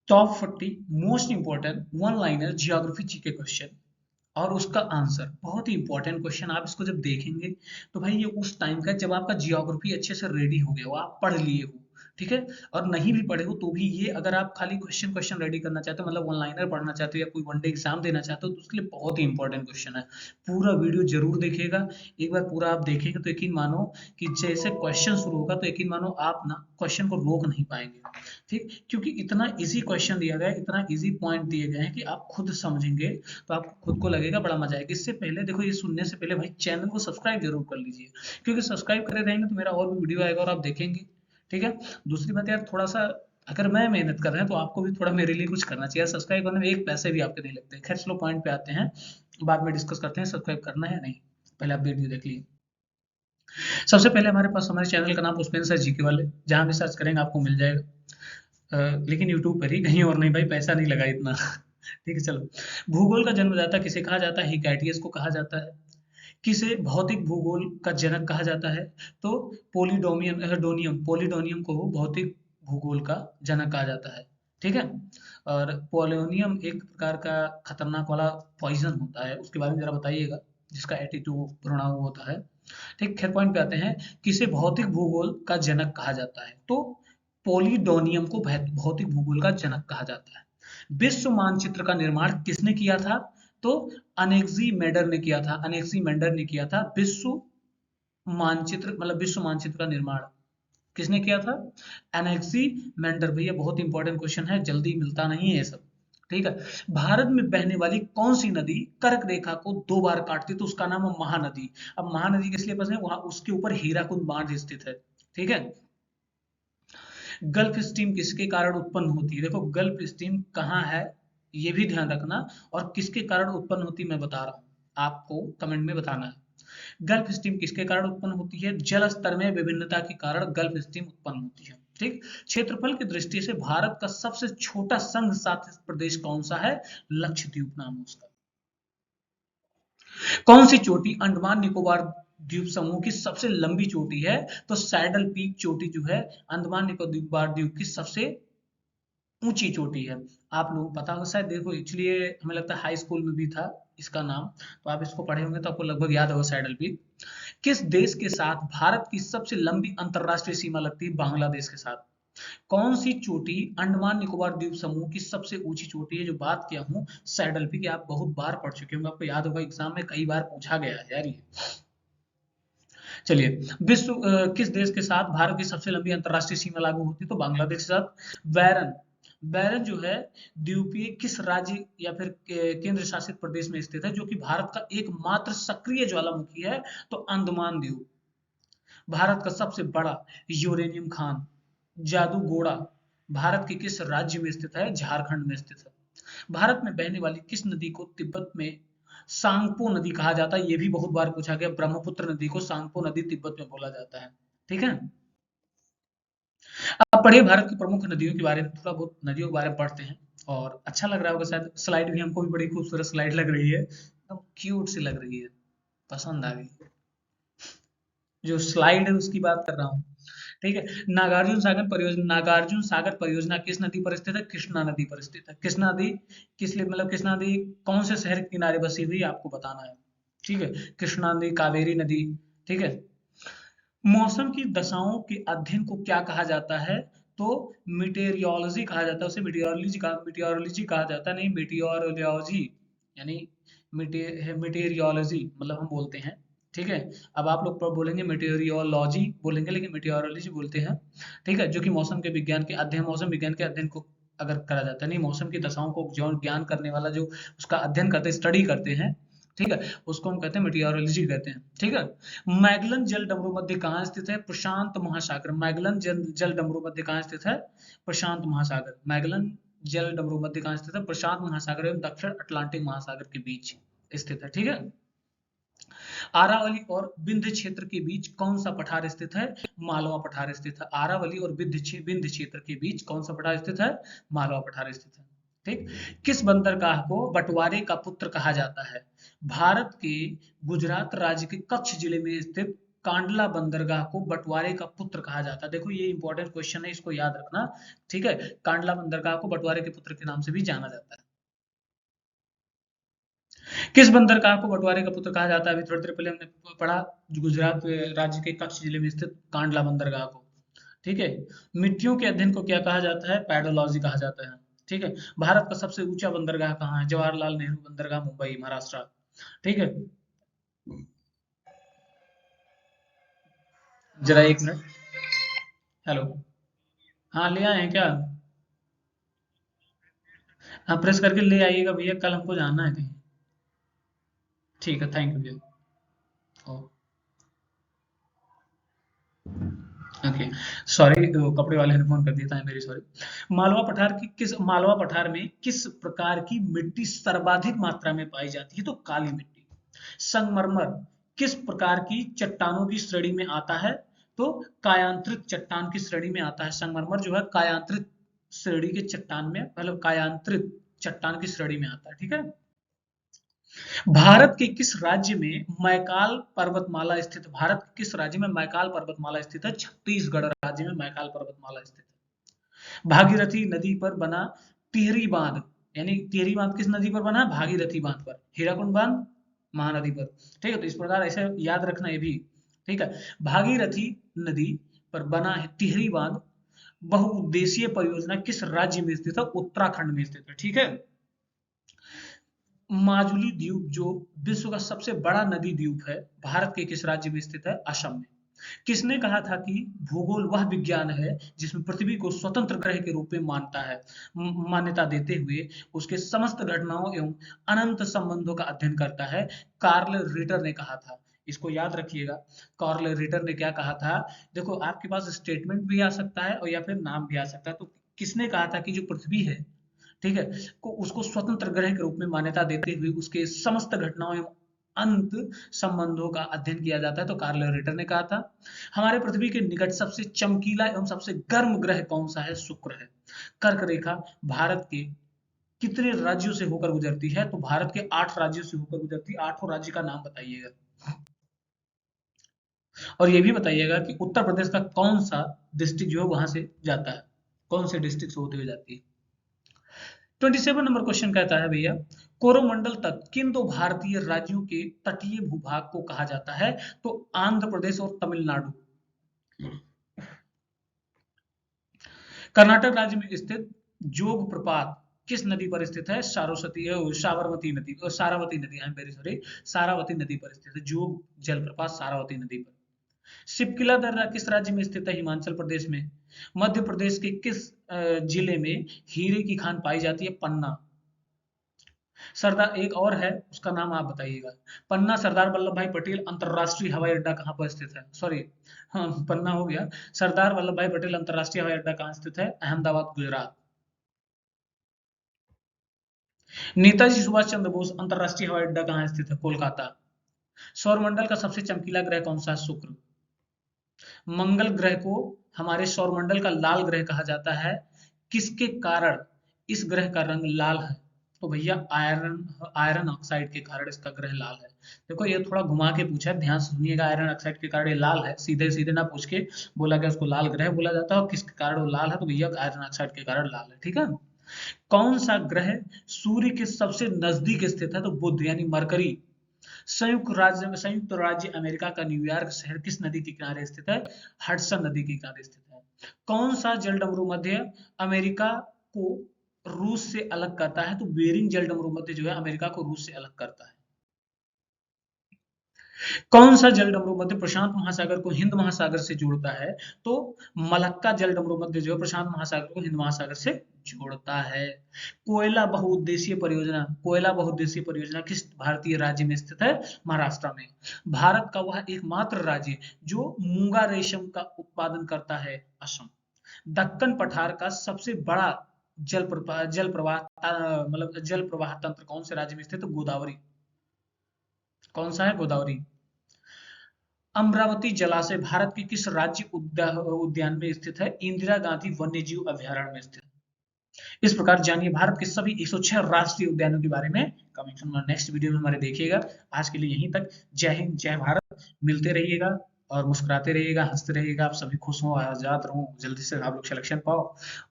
Top 40 most important one liner geography GK question और उसका answer. बहुत ही इंपॉर्टेंट क्वेश्चन। आप इसको जब देखेंगे तो भाई ये उस टाइम का जब आपका जियोग्राफी अच्छे से रेडी हो गया हो, आप पढ़ लिए हो, ठीक है। और नहीं भी पढ़े हो तो भी ये अगर आप खाली क्वेश्चन क्वेश्चन रेडी करना चाहते हो, मतलब वन लाइनर पढ़ना चाहते हो या कोई वनडे एग्जाम देना चाहते हो, तो उसके लिए बहुत ही इंपॉर्टेंट क्वेश्चन है। पूरा वीडियो जरूर देखिएगा। एक बार पूरा आप देखेंगे तो यकीन मानो कि जैसे क्वेश्चन शुरू होगा तो यकीन मानो आप ना क्वेश्चन को रोक नहीं पाएंगे, ठीक। क्योंकि इतना इजी क्वेश्चन दिया गया है, इतना इजी पॉइंट दिए गए हैं कि आप खुद समझेंगे तो आपको खुद को लगेगा बड़ा मजा आएगा। इससे पहले देखो, ये सुनने से पहले भाई चैनल को सब्सक्राइब जरूर कर लीजिए, क्योंकि सब्सक्राइब करे रहेंगे तो मेरा और भी वीडियो आएगा और आप देखेंगे, ठीक है। दूसरी बात यार, थोड़ा सा अगर मैं मेहनत कर रहा हूं तो आपको भी थोड़ा मेरे लिए कुछ करना चाहिए। सब्सक्राइब करने में एक पैसे भी आपके नहीं लगते। खैर चलो पॉइंट पे आते हैं, बाद में डिस्कस करते हैं सब्सक्राइब करना है नहीं। पहले आप वीडियो देख लीजिए। सबसे पहले हमारे पास हमारे चैनल का नाम पुष्पेंद्र सर जीके वाले, जहां भी सर्च करेंगे आपको मिल जाएगा। लेकिन यूट्यूब पर ही, कहीं और नहीं भाई, पैसा नहीं लगा इतना। ठीक है चलो। भूगोल का जन्मदाता किसे कहा जाता है? हिकाइटियस को कहा जाता है। किसे भौतिक भूगोल का जनक कहा जाता है? तो पोलिडोनियम को भौतिक भूगोल का जनक कहा जाता है, ठीक है। और पोलोनियम एक प्रकार का खतरनाक वाला पॉइजन होता है, उसके बारे में जरा बताइएगा, जिसका एटीट्यूड प्रोनाउन होता है, ठीक। खैर पॉइंट पे आते हैं, किसे भौतिक भूगोल का जनक कहा जाता है? तो पोलिडोनियम को भौतिक भूगोल का जनक कहा जाता है। विश्व मानचित्र का निर्माण किसने किया था? तो अनेक्सीमेंडर ने किया था। अनेक्सीमेंडर ने किया था विश्व मानचित्र, मतलब विश्व मानचित्र का निर्माण किसने किया था? एनेक्सीमेंडर। भैया बहुत इंपॉर्टेंट क्वेश्चन है, जल्दी मिलता नहीं है ये सब, ठीक है। भारत में बहने वाली कौन सी नदी कर्क रेखा को 2 बार काटती है? तो उसका नाम है महानदी। अब महानदी किस लिए पसंद है? वहां उसके ऊपर हीराकुंड बांध स्थित है, ठीक है। गल्फ स्ट्रीम किसके कारण उत्पन्न होती है? देखो गल्फ स्ट्रीम कहाँ है ये भी ध्यान रखना, और किसके कारण उत्पन्न होती है मैं बता रहा हूँ, आपको कमेंट में बताना है। गल्फ स्ट्रीम किसके कारण उत्पन्न होती है? जल स्तर में विभिन्नता के कारण गल्फ स्ट्रीम उत्पन्न होती है, ठीक। क्षेत्रफल की दृष्टि से भारत का सबसे छोटा संघ शासित प्रदेश कौन सा है? लक्षद्वीप नाम है उसका। कौन सी चोटी अंडमान निकोबार द्वीप समूह की सबसे लंबी चोटी है? तो सैडल पीक चोटी जो है अंडमान निकोबार द्वीप की सबसे ऊंची चोटी है। आप लोगों को पता होगा शायद, देखो इसलिए हमें लगता है हाई स्कूल में भी था इसका नाम, तो आप इसको पढ़े होंगे तो आपको लगभग याद होगा सैडल पीक। किस देश के साथ भारत की सबसे लंबी अंतरराष्ट्रीय सीमा लगती है? बांग्लादेश के साथ। कौन सी चोटी अंडमान निकोबार द्वीप समूह की सबसे ऊंची चोटी है? जो बात किया हूं सैडल पीक, आप बहुत बार पढ़ चुके होंगे, आपको याद होगा एग्जाम में कई बार पूछा गया है यार ये। चलिए, किस देश के साथ भारत की सबसे लंबी अंतरराष्ट्रीय सीमा लागू होती है? तो बांग्लादेश के साथ। बैरन बैरन जो है द्वीपीय किस राज्य या फिर केंद्र शासित प्रदेश में स्थित है, जो कि भारत का एकमात्र सक्रिय ज्वालामुखी है? तो अंडमान द्वीप। भारत का सबसे बड़ा यूरेनियम खान जादूगोड़ा भारत के किस राज्य में स्थित है? झारखंड में स्थित है। भारत में बहने वाली किस नदी को तिब्बत में सांगपो नदी कहा जाता है? ये भी बहुत बार पूछा गया। ब्रह्मपुत्र नदी को सांगपो नदी तिब्बत में बोला जाता है, ठीक है। अब पढ़िए भारत की प्रमुख नदियों के बारे में, थोड़ा बहुत नदियों के बारे में पढ़ते हैं। और अच्छा लग रहा होगा शायद, स्लाइड भी हमको भी बड़ी खूबसूरत स्लाइड लग रही है, एकदम क्यूट सी लग रही है, पसंद आ गई। जो स्लाइड है उसकी बात कर रहा हूँ, ठीक है। नागार्जुन सागर परियोजना किस नदी पर स्थित है? कृष्णा नदी पर स्थित है। कृष्णा नदी किस लिए, मतलब कृष्णा नदी कौन से शहर के किनारे बसी हुई है आपको बताना है, ठीक है। कृष्णा नदी, कावेरी नदी, ठीक है। मौसम की दशाओं के अध्ययन को क्या कहा जाता है? तो मीटेरियोलॉजी कहा जाता है उसे। मीटियोरोलॉजी कहा जाता है, नहीं मीटियोरोलॉजी, यानी मीटेरियोलॉजी मतलब हम बोलते हैं, ठीक है। अब आप लोग बोलेंगे मीटेरियोलॉजी बोलेंगे, लेकिन मीटियोरोलॉजी बोलते हैं, ठीक है। जो कि मौसम के विज्ञान के अध्ययन, मौसम विज्ञान के अध्ययन को अगर करा जाता है, नहीं मौसम की दशाओं को जो ज्ञान करने वाला जो उसका अध्ययन करते हैं, स्टडी करते हैं, ठीक है, उसको हम कहते हैं मीटियोरोलॉजी कहते हैं, ठीक है। मैगलन जल डमरू मध्य कहाँ स्थित है? प्रशांत महासागर। मैगलन जल डमरू मध्य कहाँ स्थित है? प्रशांत महासागर। मैगलन जल डमरू मध्य कहाँ स्थित है? प्रशांत महासागर एवं दक्षिण अटलांटिक महासागर के बीच स्थित है, ठीक है। आरावली और विंध्य क्षेत्र के बीच कौन सा पठार स्थित है? मालवा पठार स्थित है। आरावली और विंध्य क्षेत्र के बीच कौन सा पठार स्थित है? मालवा पठार स्थित है, ठीक। किस बंदरगाह को बंटवारे का पुत्र कहा जाता है? भारत के गुजरात राज्य के कच्छ जिले में स्थित कांडला बंदरगाह को बंटवारे का पुत्र कहा जाता है? देखो ये इंपॉर्टेंट क्वेश्चन है, इसको याद रखना। ठीक है, कांडला बंदरगाह को बंटवारे के पुत्र के नाम से भी जाना जाता है। किस बंदरगाह को बंटवारे का पुत्र कहा जाता है? अभी थोड़ी देर पहले हमने पढ़ा, गुजरात राज्य के कच्छ जिले में स्थित कांडला बंदरगाह को। ठीक है, मिट्टियों के अध्ययन को क्या कहा जाता है? पैडोलॉजी कहा जाता है। ठीक है, भारत का सबसे ऊंचा बंदरगाह कहाँ है? जवाहरलाल नेहरू बंदरगाह, मुंबई, महाराष्ट्र। ठीक है, जरा एक मिनट। हेलो, हाँ ले आए हैं क्या? हाँ प्रेस करके ले आइएगा भैया, कल हमको जाना है कहीं। ठीक है, थैंक यू भैया। ओ, ओके, सॉरी, कपड़े वाले ने फोन कर दिया था, मेरी सॉरी। मालवा पठार में किस प्रकार की मिट्टी सर्वाधिक मात्रा में पाई जाती है? तो काली मिट्टी। संगमरमर किस प्रकार की चट्टानों की श्रेणी में आता है? तो कायांतरित चट्टान की श्रेणी में आता है। संगमरमर जो है कायांतरित श्रेणी के चट्टान में, मतलब कायांतरित चट्टान की श्रेणी में आता है। ठीक है, भारत के किस राज्य में मैकाल पर्वतमाला स्थित? भारत के किस राज्य में मैकाल पर्वतमाला स्थित है? छत्तीसगढ़ राज्य में मैकाल पर्वतमाला स्थित है। भागीरथी नदी पर बना टिहरी बांध, यानी टिहरी बांध किस नदी पर बना है? भागीरथी बांध पर। हीराकुंड बांध महानदी पर। ठीक है, तो इस प्रकार ऐसे याद रखना ये भी। ठीक है, भागीरथी नदी पर बना है टिहरी बांध बहुउद्देशीय परियोजना किस राज्य में स्थित है? उत्तराखंड में स्थित है। ठीक है, माजुली द्वीप जो विश्व का सबसे बड़ा नदी द्वीप है, भारत के किस राज्य में स्थित है? असम में। किसने कहा था कि भूगोल वह विज्ञान है जिसमें पृथ्वी को स्वतंत्र ग्रह के रूप में मानता है, मान्यता देते हुए उसके समस्त घटनाओं एवं अनंत संबंधों का अध्ययन करता है? कार्ल रिटर ने कहा था। इसको याद रखिएगा, कार्ल रिटर ने क्या कहा था? देखो आपके पास स्टेटमेंट भी आ सकता है और या फिर नाम भी आ सकता है। तो किसने कहा था कि जो पृथ्वी है, ठीक है, को उसको स्वतंत्र ग्रह के रूप में मान्यता देते हुए उसके समस्त घटनाओं एवं अंत संबंधों का अध्ययन किया जाता है? तो कार्ल रिटर ने कहा था। हमारे पृथ्वी के निकट सबसे चमकीला एवं सबसे गर्म ग्रह कौन सा है? शुक्र है। कर्क रेखा भारत के कितने राज्यों से होकर गुजरती है? तो भारत के 8 राज्यों से होकर गुजरती है। 8 राज्य का नाम बताइएगा, और ये भी बताइएगा कि उत्तर प्रदेश का कौन सा डिस्ट्रिक्ट जो है वहां से जाता है, कौन से डिस्ट्रिक्ट से होते हुए जाती है। 27 नंबर क्वेश्चन कहता है भैया, कोरोमंडल तक किन दो भारतीय राज्यों के तटीय भूभाग को कहा जाता है? तो आंध्र प्रदेश और तमिलनाडु। कर्नाटक राज्य में स्थित जोग प्रपात किस नदी पर स्थित है? साबरमती नदी, सारावती नदी, I am very sorry, Sharavati नदी पर स्थित है जोग जलप्रपात, सारावती नदी पर। शिपकिला दर्रा किस राज्य में स्थित है? हिमाचल प्रदेश में। मध्य प्रदेश के किस जिले में हीरे की खान पाई जाती है? पन्ना। सरदार एक और है, उसका नाम आप बताइएगा। पन्ना सरदार वल्लभ भाई पटेल अंतरराष्ट्रीय हवाई अड्डा कहाँ पर स्थित है? सॉरी, हाँ पन्ना हो गया। सरदार वल्लभ भाई पटेल अंतरराष्ट्रीय हवाई अड्डा कहाँ स्थित है? अहमदाबाद, गुजरात। नेताजी सुभाष चंद्र बोस अंतरराष्ट्रीय हवाई अड्डा कहाँ स्थित है? कोलकाता। सौरमंडल का सबसे चमकीला ग्रह कौन सा है? शुक्र। मंगल ग्रह को हमारे सौरमंडल का लाल ग्रह कहा जाता है, किसके कारण इस ग्रह का रंग लाल है? तो भैया आयरन आयरन ऑक्साइड के कारण इसका ग्रह लाल है। देखो ये थोड़ा घुमा के पूछा है, ध्यान से सुनिएगा। आयरन ऑक्साइड के कारण ये लाल है, सीधे सीधे ना पूछ के बोला कि उसको लाल ग्रह बोला जाता है और किसके कारण वो लाल है? तो भैया आयरन ऑक्साइड के कारण लाल है। ठीक है, कौन सा ग्रह सूर्य के सबसे नजदीक स्थित है? तो बुध यानी मरकरी। संयुक्त राज्य अमेरिका का न्यूयॉर्क शहर किस नदी के किनारे स्थित है? हडसन नदी के किनारे स्थित है। कौन सा जलडमरू मध्य अमेरिका को रूस से अलग करता है? तो बेरिंग जलडमरू मध्य जो है अमेरिका को रूस से अलग करता है। कौन सा जलडमरू मध्य प्रशांत महासागर को हिंद महासागर से जोड़ता है? तो मलक्का जलडमरू मध्य जो है प्रशांत महासागर को हिंद महासागर से जोड़ता है। कोयला बहुउद्देशीय परियोजना किस भारतीय राज्य में स्थित है? महाराष्ट्र में। भारत का वह एकमात्र राज्य जो मूंगा रेशम का उत्पादन करता है, असम। दक्कन पठार का सबसे बड़ा जल प्रवाह मतलब जल प्रवाह तंत्र कौन से राज्य में स्थित है? गोदावरी। कौन सा है? गोदावरी। अमरावती जलाशय भारत के किस राज्य उद्यान में स्थित है? इंदिरा गांधी वन्यजीव अभयारण्य में स्थित है। इस प्रकार जानिए भारत के सभी 106 राष्ट्रीय उद्यानों के बारे में। कमिंग नेक्स्ट वीडियो में हमारे देखिएगा। आज के लिए यहीं तक। जय हिंद, जय भारत। मिलते रहिएगा और मुस्कुराते रहिएगा, हंसते रहिएगा, आप सभी खुश हों, आजाद रहो, जल्दी से आप लोग सिलेक्शन पाओ।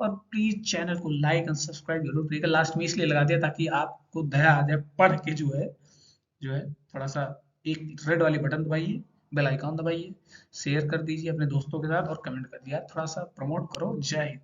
और प्लीज चैनल को लाइक एंड सब्सक्राइब जरूर करिएगा। लास्ट में इसलिए लगा दिया ताकि आपको दया आ जाए पढ़ के, जो है थोड़ा सा एक रेड वाली बटन दबाइए, बेल आइकॉन दबाइए, शेयर कर दीजिए अपने दोस्तों के साथ और कमेंट कर दिया, थोड़ा सा प्रमोट करो। जय हिंद।